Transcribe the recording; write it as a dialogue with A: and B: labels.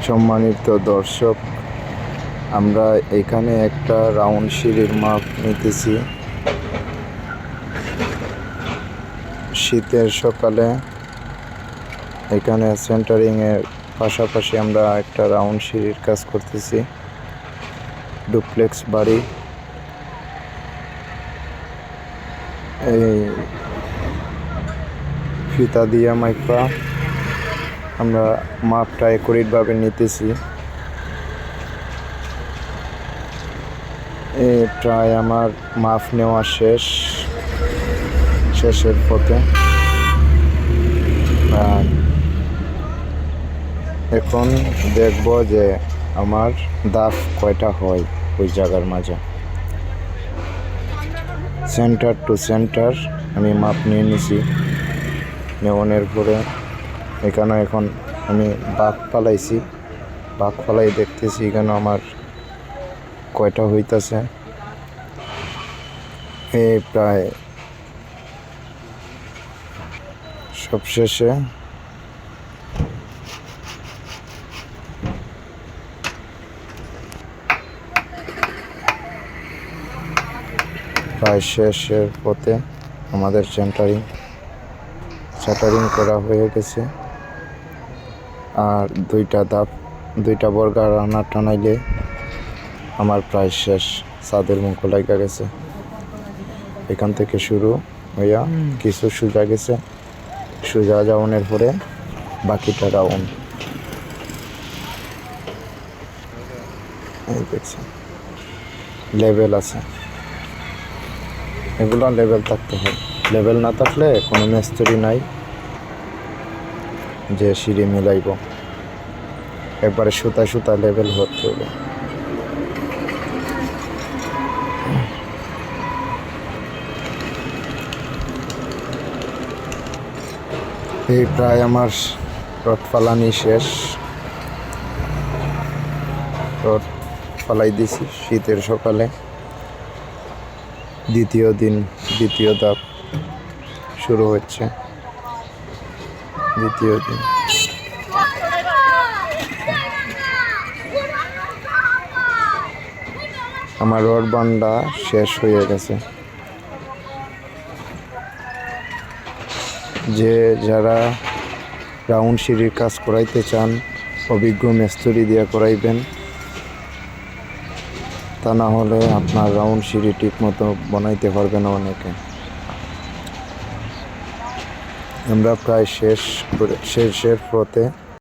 A: সম্মানিত দর্শক, আমরা এখানে একটা রাউন্ড সিঁড়ির মাপ নিতেছি। শীতের সকালে এখানে সেন্টারিংয়ের পাশাপাশি আমরা একটা রাউন্ড সিঁড়ির কাজ করতেছি। ডুপ্লেক্স বাড়ি, এই ফিতা দিয়া মাইপা আমরা মাপটা একুরেটভাবে নিতেছি। প্রায় আমার মাপ নেওয়া শেষের পথে। আর এখন দেখব যে আমার দাগ কয়টা হয় ওই জায়গার মাঝে। সেন্টার টু সেন্টার আমি মাপ নিয়ে নিছি। নেওয়ানোর পরে এখানে এখন আমি বাঘ ফালাইছি। বাঘ ফালাই দেখতেছি এখানে আমার কয়টা হইতাছে। প্রায় সবশেষে প্রায় শেষের পথে আমাদের শাটারিং করা হয়ে গেছে। আর দুইটা বর্গা রান্না টানাইলে আমার প্রায় শেষ। ছাদের মুখ লাগা গেছে, এখান থেকে শুরু হইয়া কিছু সোজা গেছে। সোজা যাওয়ানোর পরে বাকিটা রাউন্ড। এই দেখছেন লেভেল আছে, এগুলো লেভেল থাকতে হয়। লেভেল না থাকলে কোনো মিস্ত্রি নাই যে সিঁড়ি মিলাইব। একবারে সুতা লেভেল হতে হবে। এই প্রায় আমার রড ফালানি শেষ। রড ফালাই দিছি শীতের সকালে। দ্বিতীয় ধাপ শুরু হচ্ছে। দ্বিতীয় দিন আমার রড বান্ডা শেষ হয়ে গেছে। যারা রাউন্ড সিঁড়ির কাজ করাইতে চান, অভিজ্ঞ মিস্ত্রি দিয়ে করাইবেন। তা না হলে আপনার রাউন্ড সিঁড়ি ঠিক মতো বানাইতে পারবে না অনেকে। আমরা প্রায় শেষের পথে।